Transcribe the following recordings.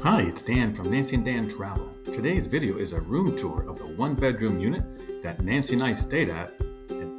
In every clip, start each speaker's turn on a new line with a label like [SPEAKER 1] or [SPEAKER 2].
[SPEAKER 1] Hi, it's Dan from Nancy and Dan Travel. Today's video is a room tour of the one-bedroom unit that Nancy and I stayed at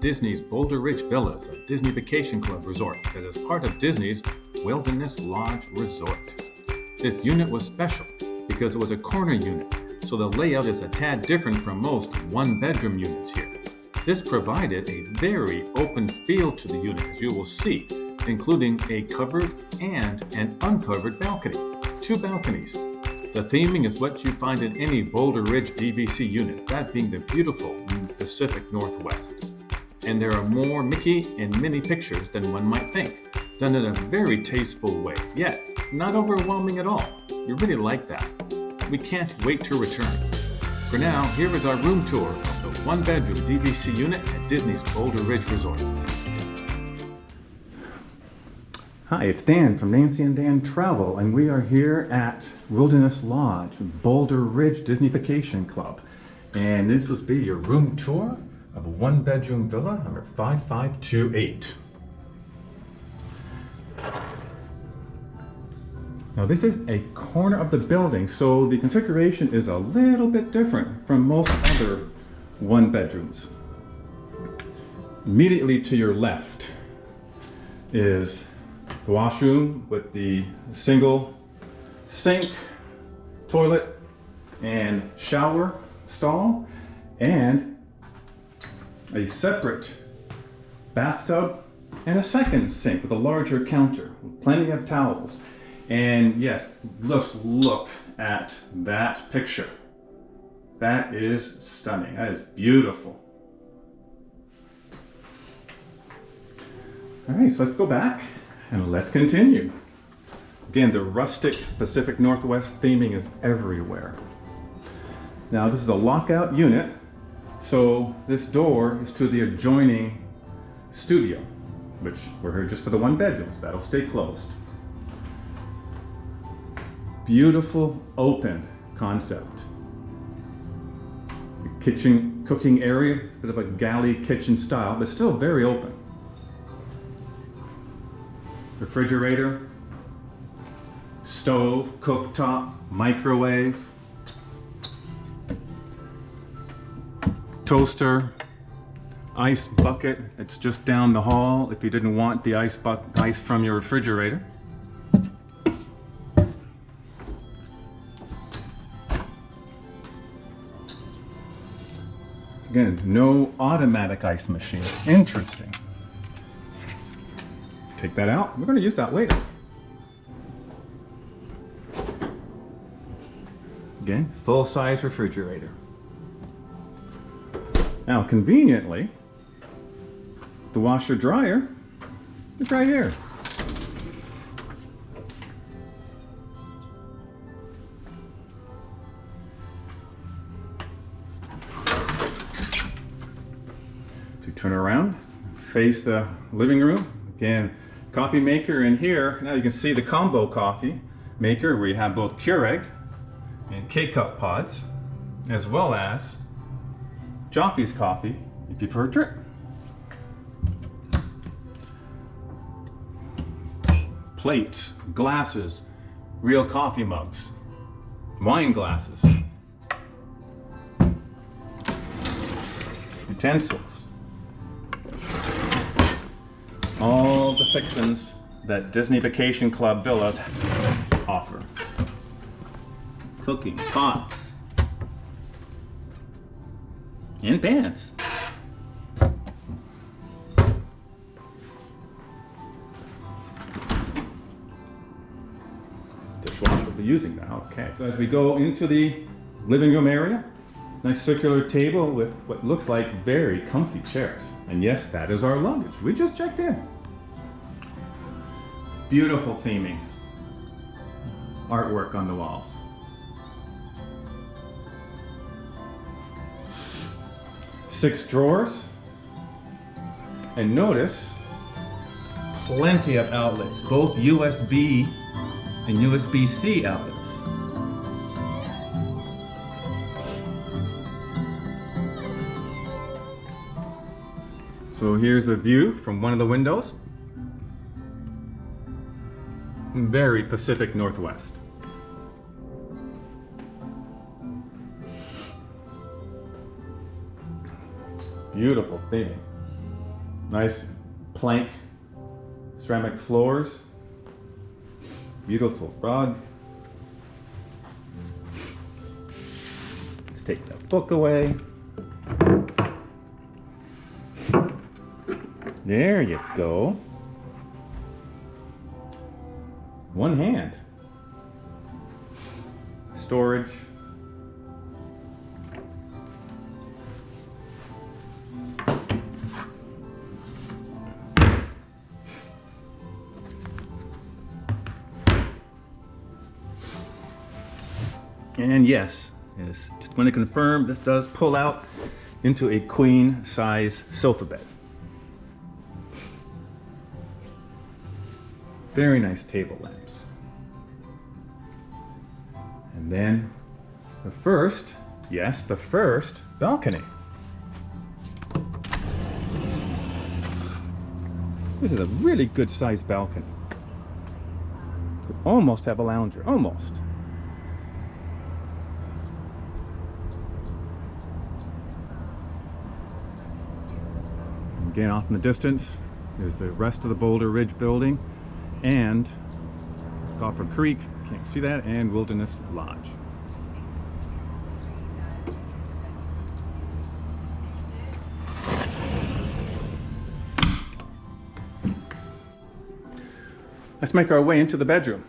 [SPEAKER 1] Disney's Boulder Ridge Villas, a Disney Vacation Club resort that is part of Disney's Wilderness Lodge Resort. This unit was special because it was a corner unit, so the layout is a tad different from most one-bedroom units here. This provided a very open feel to the unit, as you will see, including a covered and an uncovered balcony. Two balconies. The theming is what you find in any Boulder Ridge DVC unit, that being the beautiful Pacific Northwest. And there are more Mickey and Minnie pictures than one might think, done in a very tasteful way, yet not overwhelming at all. You really like that. We can't wait to return. For now, here is our room tour of the one-bedroom DVC unit at Disney's Boulder Ridge Resort. Hi, it's Dan from Nancy and Dan Travel, and we are here at Wilderness Lodge, Boulder Ridge Disney Vacation Club. And this will be your room tour of a one-bedroom villa number 5528. Now this is a corner of the building, so the configuration is a little bit different from most other one-bedrooms. Immediately to your left is the washroom with the single sink, toilet, and shower stall, and a separate bathtub and a second sink with a larger counter, with plenty of towels. And yes, just look at that picture. That is stunning. That is beautiful. All right, so let's go back and let's continue. Again, the rustic Pacific Northwest theming is everywhere. Now this is a lockout unit, so this door is to the adjoining studio, which we're here just for the one bedrooms. That'll stay closed. Beautiful open concept. The kitchen cooking area, it's a bit of a galley kitchen style, but still very open. Refrigerator, stove, cooktop, microwave, toaster, ice bucket. It's just down the hall if you didn't want the ice from your refrigerator. Again, no automatic ice machine. Interesting. Take that out. We're going to use that later. Again, full-size refrigerator. Now, conveniently, the washer dryer is right here. To turn around, face the living room. Again, coffee maker in here. Now you can see the combo coffee maker where you have both Keurig and K-Cup pods, as well as Jockey's coffee if you prefer a drip. Plates, glasses, real coffee mugs, wine glasses, utensils. All the fixings that Disney Vacation Club villas offer. Cooking pots and pans. Dishwasher will be using that. Okay. So as we go into the living room area, nice circular table with what looks like very comfy chairs. And yes, that is our luggage. We just checked in. Beautiful theming. Artwork on the walls. Six drawers. And notice, plenty of outlets, both USB and USB-C outlets. So here's a view from one of the windows. Very Pacific Northwest. Beautiful theming. Nice plank ceramic floors. Beautiful rug. Let's take the book away. There you go. One hand. Storage. And yes, just want to confirm, this does pull out into a queen size sofa bed. Very nice table lamps. And then the first balcony. This is a really good sized balcony. Could almost have a lounger, almost. Again, off in the distance is the rest of the Boulder Ridge building and Copper Creek, can't see that, and Wilderness Lodge. Let's make our way into the bedroom.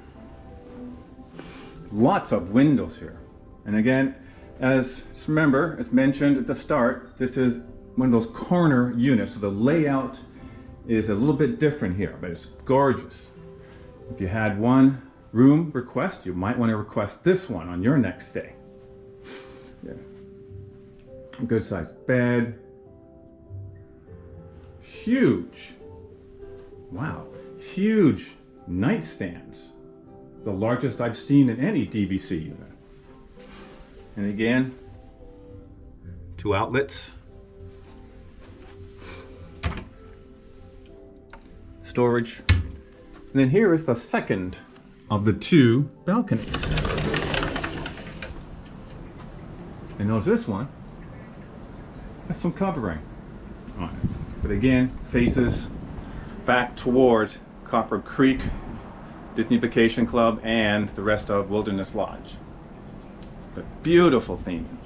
[SPEAKER 1] Lots of windows here. And again, just remember, as mentioned at the start, this is one of those corner units, so the layout is a little bit different here, but it's gorgeous. If you had one room request, you might want to request this one on your next stay. Yeah. Good sized bed. Huge. Wow. Huge nightstands. The largest I've seen in any DVC unit. And again, 2 outlets. Storage. And then here is the second of the 2 balconies. And notice this one has some covering on it. But again, faces back towards Copper Creek, Disney Vacation Club, and the rest of Wilderness Lodge. But beautiful theming.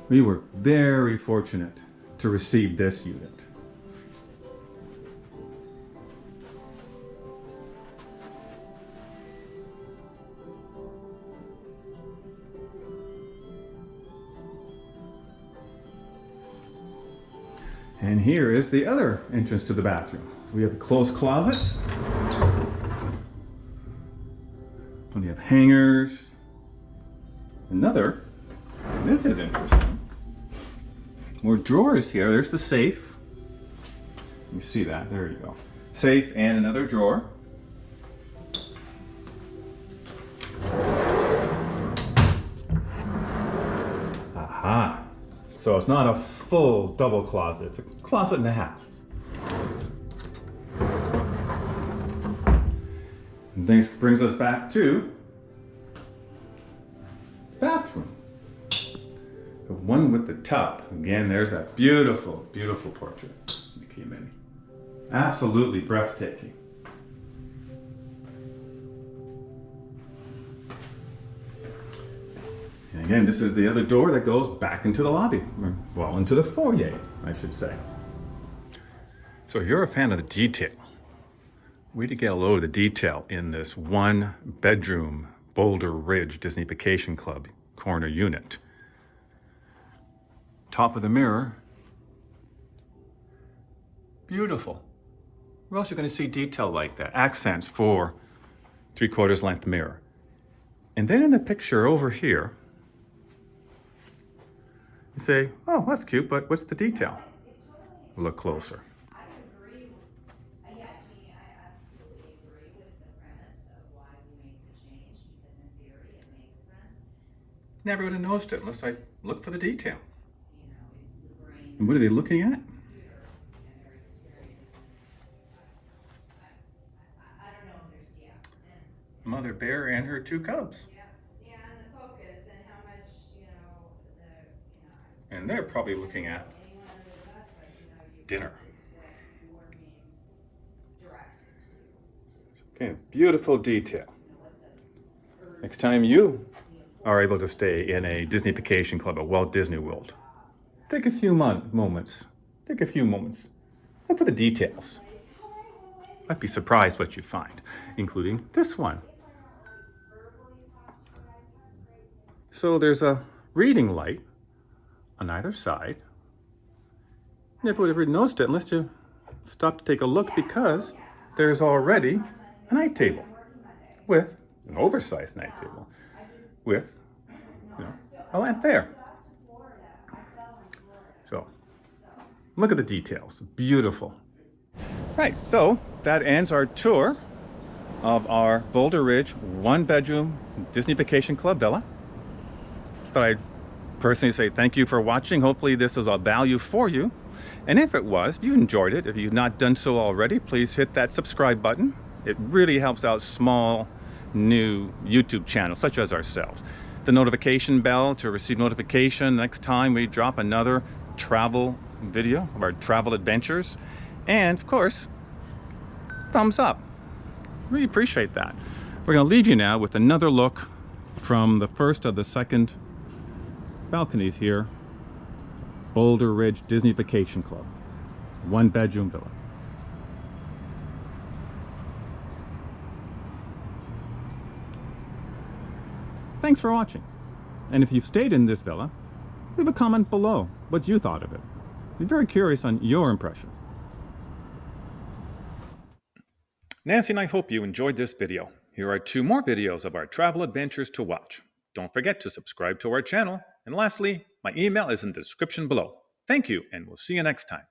[SPEAKER 1] We were very fortunate to receive this unit. And here is the other entrance to the bathroom. So we have the closed closets. Plenty of hangers. This is interesting. More drawers here. There's the safe. You see that? There you go. Safe and another drawer. Aha. So it's not a full double closet. It's a closet and a half. And this brings us back to the bathroom. The one with the tub. Again, there's that beautiful, beautiful portrait that came in. Absolutely breathtaking. And again, this is the other door that goes back into the lobby. Well, into the foyer, I should say. So if you're a fan of the detail, way to get a load of the detail in this 1-bedroom Boulder Ridge Disney Vacation Club corner unit. Top of the mirror. Beautiful. Where else are you going to see detail like that? Accents for 3/4 length mirror. And then in the picture over here, you say, oh, that's cute, but what's the detail? We'll look closer.
[SPEAKER 2] I agree. I absolutely agree with the premise of why we make the change, because in theory it makes sense.
[SPEAKER 1] Never would have noticed it unless I looked for the detail.
[SPEAKER 2] You know, it's the brain.
[SPEAKER 1] And what are they looking at?
[SPEAKER 2] Computer and their experience. I don't know if there's,
[SPEAKER 1] mother bear and her 2 cubs.
[SPEAKER 2] Yeah, yeah, and the focus and how much,
[SPEAKER 1] And they're probably looking at
[SPEAKER 2] anyone under the bus, but, you
[SPEAKER 1] dinner.
[SPEAKER 2] what you're being directed to.
[SPEAKER 1] Okay, beautiful detail. Next time you are able to stay in a Disney Vacation Club at Walt Disney World, take a few moments. Take a few moments. Look for the details. Might be surprised what you find, including this one. So there's a reading light on either side. Never would have noticed it unless you stop to take a look, because there's already a night table with an oversized night table with a lamp there. So look at the details. Beautiful. Right, so that ends our tour of our Boulder Ridge 1-bedroom Disney Vacation Club villa. But I personally say thank you for watching. Hopefully this is of value for you. And if it was, if you enjoyed it, if you've not done so already, please hit that subscribe button. It really helps out small, new YouTube channels such as ourselves. The notification bell to receive notification next time we drop another travel video of our travel adventures. And of course, thumbs up. Really appreciate that. We're going to leave you now with another look from the first of the second balconies here. Boulder Ridge Disney Vacation Club, 1-bedroom villa. Thanks for watching. And if you've stayed in this villa, leave a comment below what you thought of it. I'm very curious on your impression. Nancy and I hope you enjoyed this video. Here are 2 more videos of our travel adventures to watch. Don't forget to subscribe to our channel. And lastly, my email is in the description below. Thank you, and we'll see you next time.